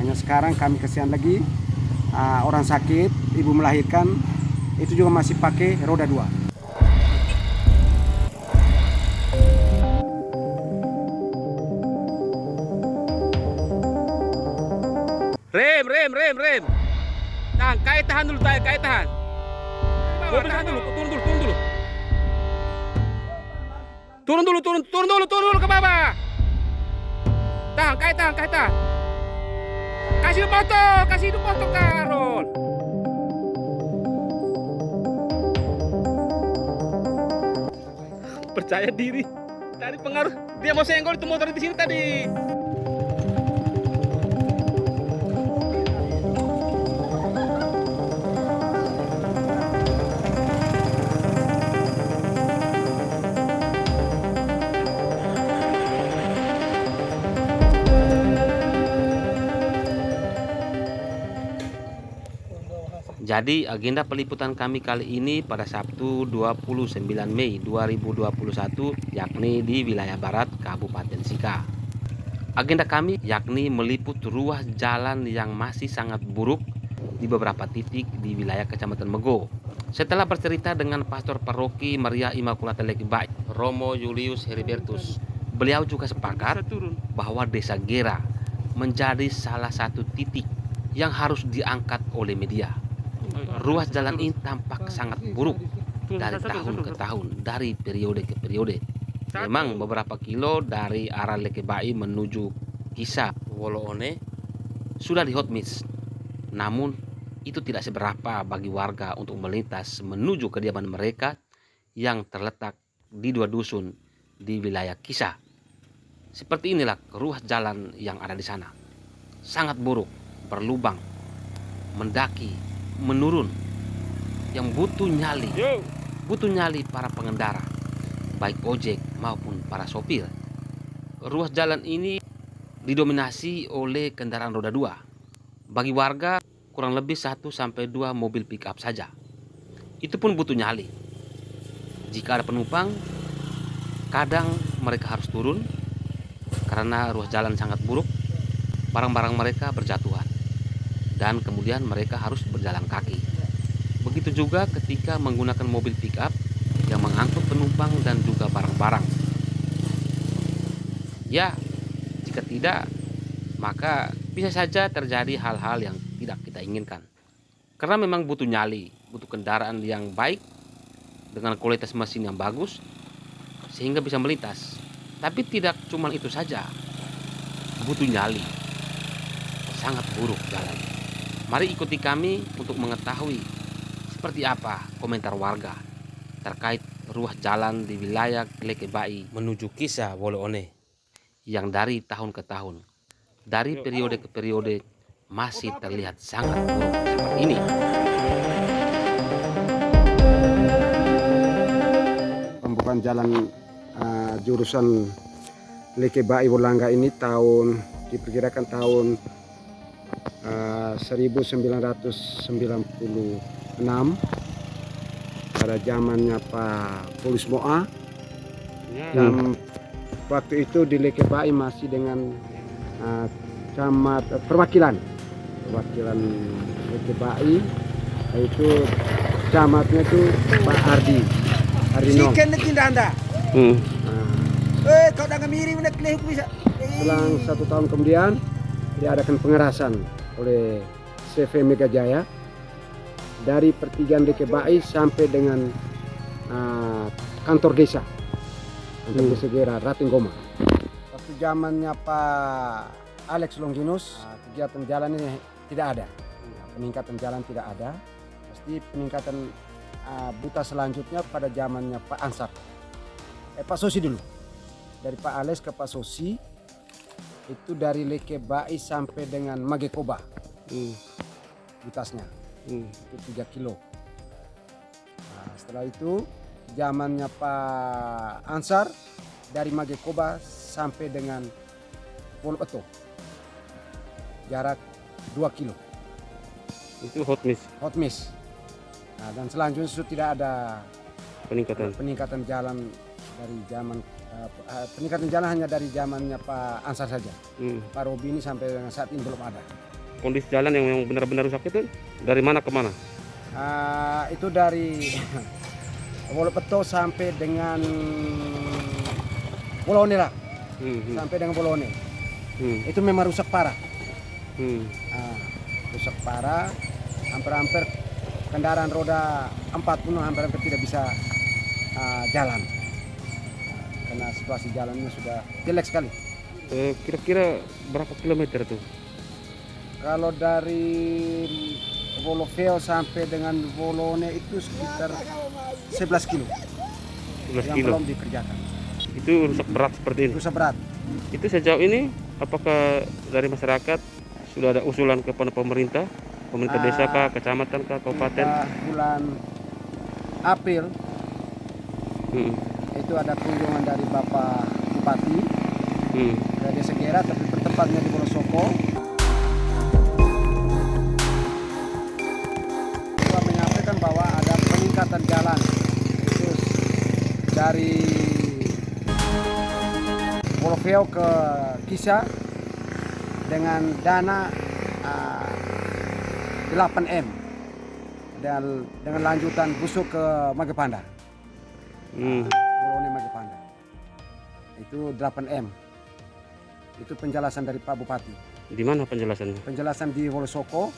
Hanya sekarang kami kasihan lagi orang sakit, ibu melahirkan, itu juga masih pakai roda 2. Rem. Tahan, tahan dulu, tahan. Mobil tahan dulu, turun dulu. Turun dulu ke bawah. Tahan. Kasih foto Karol. Percaya diri. Tadi pengaruh, dia mau senggol itu motor di sini tadi. Jadi agenda peliputan kami kali ini pada Sabtu 29 Mei 2021 yakni di wilayah barat Kabupaten Sika. Agenda kami yakni meliput ruas jalan yang masih sangat buruk di beberapa titik di wilayah Kecamatan Mego. Setelah bercerita dengan Pastor Paroki Maria Immaculata Lekebai, Romo Julius Heribertus, beliau juga sepakat bahwa Desa Gera menjadi salah satu titik yang harus diangkat oleh media. Ruas jalan ini tampak sangat buruk dari tahun ke tahun, dari periode ke periode. Memang beberapa kilo dari arah Lekebai menuju Kisa Woloone sudah di hotmix. Namun itu tidak seberapa bagi warga untuk melintas menuju kediaman mereka yang terletak di 2 dusun di wilayah Kisa. Seperti inilah ruas jalan yang ada di sana. Sangat buruk, berlubang, mendaki, menurun, yang butuh nyali para pengendara, baik ojek maupun para sopir. Ruas jalan ini didominasi oleh kendaraan roda 2. Bagi warga kurang lebih 1-2 mobil pick up saja. Itu pun butuh nyali. Jika ada penumpang, kadang mereka harus turun karena ruas jalan sangat buruk, barang-barang mereka berjatuhan. Dan kemudian mereka harus berjalan kaki. Begitu juga ketika menggunakan mobil pick up yang mengangkut penumpang dan juga barang-barang. Ya, jika tidak, maka bisa saja terjadi hal-hal yang tidak kita inginkan. Karena memang butuh nyali, butuh kendaraan yang baik dengan kualitas mesin yang bagus sehingga bisa melintas. Tapi tidak cuma itu saja, butuh nyali. Sangat buruk jalan. Mari ikuti kami untuk mengetahui seperti apa komentar warga terkait ruas jalan di wilayah Lekebai menuju Kisa Woloone yang dari tahun ke tahun, dari periode ke periode masih terlihat sangat buruk seperti ini. Pembukaan jalan jurusan Lekebai Wolangga ini diperkirakan tahun 1996 pada zamannya Pak Paulus Moa. Dan waktu itu di Lekebai masih dengan perwakilan Lekebai, itu camatnya itu Pak Ardi Nong. Selang 1 tahun kemudian diadakan pengerasan oleh CV Megajaya dari pertigaan Lekebai sampai dengan kantor desa Gera Ratinggoma. Waktu zamannya Pak Alex Longinus, kegiatan jalan ini tidak ada, peningkatan jalan tidak ada. Pasti peningkatan buta selanjutnya pada zamannya Pak Ansar, Pak Sosi dulu. Dari Pak Alex ke Pak Sosi itu dari Lekebai sampai dengan Magekoba, butasnya itu 3 kilo. Setelah itu zamannya Pak Ansar dari Magekoba sampai dengan Woloeto, jarak 2 kilo. Itu hotmiss. Dan selanjutnya sudah tidak ada peningkatan jalan dari zaman peningkatan jalan hanya dari zamannya Pak Ansar saja. Pak Robi ini sampai dengan saat ini belum ada. kondisi jalan yang memang benar-benar rusak itu dari mana ke mana? Itu dari Wolopeto sampai dengan Bolone lah, sampai dengan Bolone. Itu memang rusak parah. Rusak parah, hampir-hampir kendaraan roda 4 pun hampir-hampir tidak bisa jalan. Karena situasi jalannya sudah jelek sekali. Kira-kira berapa kilometer tuh? Kalau dari Wolofeo sampai dengan Bolone itu sekitar 11 kilo 11 yang kilo. belum dikerjakan. Itu rusak berat seperti ini. Rusak berat. Itu sejauh ini apakah dari masyarakat sudah ada usulan kepada pemerintah desa kah, kecamatan kah, kabupaten? Bulan April itu ada kunjungan dari Bapak Bupati ke Desa Gera, tapi bertempatnya di Wolosoko. Dia menyampaikan bahwa ada peningkatan jalan itu dari Wolofeo ke Kisa dengan dana 8M dan dengan lanjutan busuk ke Magepanda. Bolone Magepanda. Itu 8M. Itu penjelasan dari Pak Bupati. Di mana penjelasannya? Penjelasan di Wolosoko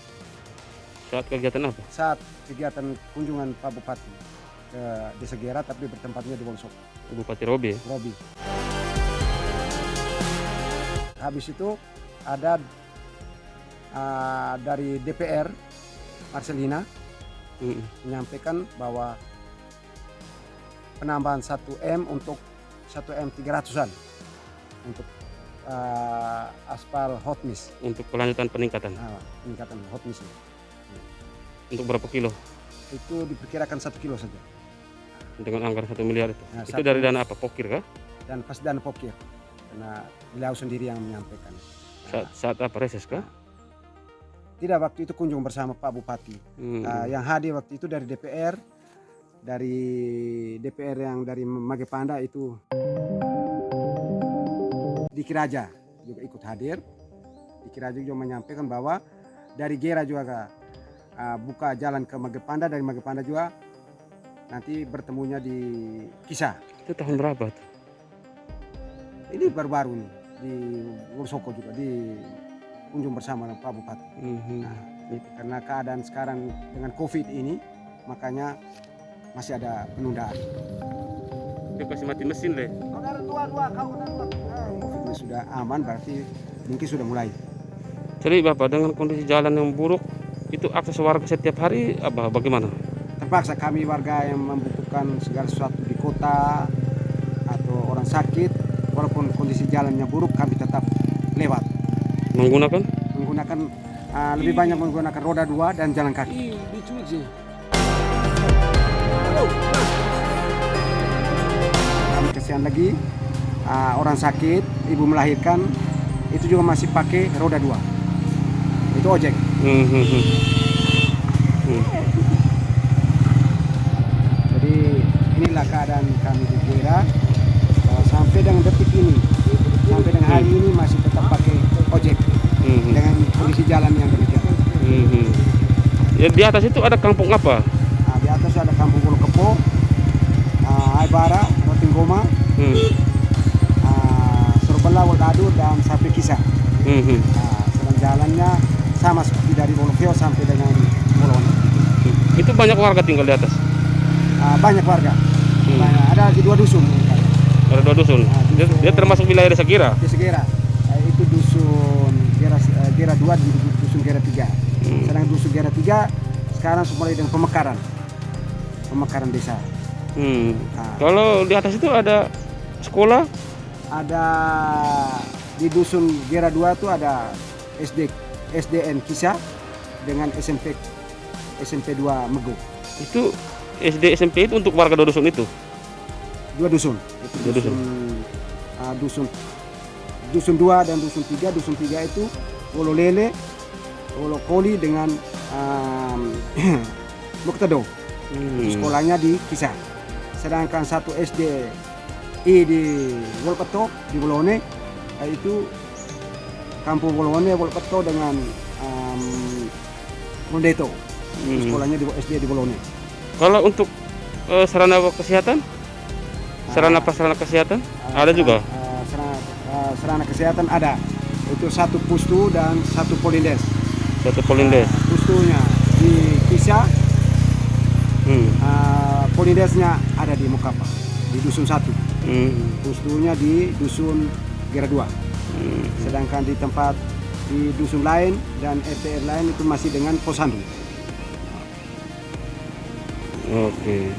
Saat kegiatan apa? saat kegiatan kunjungan Pak Bupati ke Desa Gera, tapi bertempatnya di Wolosoko. Bupati Robi. Robi. Habis itu ada dari DPR Marcelina menyampaikan bahwa penambahan 1M untuk 1M 300-an untuk aspal hot mix. Untuk kelanjutan peningkatan. Peningkatan hot mix. Untuk berapa kilo? Itu diperkirakan 1 kilo saja. Dengan anggaran 1 miliar itu. Nah, Itu dari dana apa? Pokir kah? Dan pas dana pokir. Karena beliau sendiri yang menyampaikan. Saat apa, reses kah? Tidak, waktu itu kunjung bersama Pak Bupati. Yang hadir waktu itu dari DPR yang dari Magepanda itu Diki Raja juga ikut hadir. Diki Raja juga menyampaikan bahwa dari Gera juga buka jalan ke Magepanda, dari Magepanda juga nanti bertemunya di Kisa. Itu tahun berapa tuh? Ini baru-baru nih di Wolosoko juga di kunjung bersama Pak Bupati. Karena keadaan sekarang dengan COVID ini, makanya masih ada penundaan. Itu kasih mati mesin deh. COVID ini sudah aman, berarti mungkin sudah mulai. Jadi Bapak, dengan kondisi jalan yang buruk, itu akses warga setiap hari bagaimana? Terpaksa kami warga yang membutuhkan segala sesuatu di kota atau orang sakit, walaupun kondisi jalannya buruk, kami tetap lewat. Menggunakan Lebih banyak menggunakan roda 2 dan jalan kaki. Kami kasihan lagi orang sakit, ibu melahirkan, itu juga masih pakai roda 2. Itu ojek. Jadi inilah keadaan kami di Gera. Sampai dengan detik ini, sampai dengan hari ini masih tetap pakai ojek dengan kondisi jalan yang demikian. Ya, di atas itu ada kampung apa? Di atas ada kampung Wolokepo, Aibara, Rotinggoma, Surbela, Wolkadu, dan sampai Kisa. Sedang jalannya sama seperti dari Wolofeo sampai dengan Bolone. Itu banyak warga tinggal di atas? Banyak warga. Ada di 2 dusun. Ada 2 dusun. Dia termasuk wilayah Desa Gera? Desa Gera. Itu dusun Gera 2 dan dusun Gera 3. Sedang dusun Gera 3 sekarang mulai dengan pemekaran desa. Kalau di atas itu ada sekolah? Ada di dusun Gera 2 itu ada SDN Kisa dengan SMP 2 Mego. Itu SD SMP itu untuk warga 2 dusun itu? 2 dusun. Itu dusun 2 dan dusun 3. Dusun 3 itu Wololele, Wolokoli dengan Buktedo. Sekolahnya di Kisa. Sedangkan satu SDI di Wolpeto di Bolone, itu kampung Bolone Wolpeto dengan Mondeto. Hmm. Sekolahnya di SD di Bolone. Kalau untuk sarana kesehatan, sarana kesehatan ada juga. Sarana kesehatan ada. Itu satu pustu dan satu polindes. Satu polindes. Pustunya di Kisah, Hmm. polindesnya ada di Mukapa, di Dusun 1. Hmm. Pustunya di Dusun Gera 2. Hmm. Sedangkan di tempat di dusun lain dan RT lain itu masih dengan posyandu. Oke.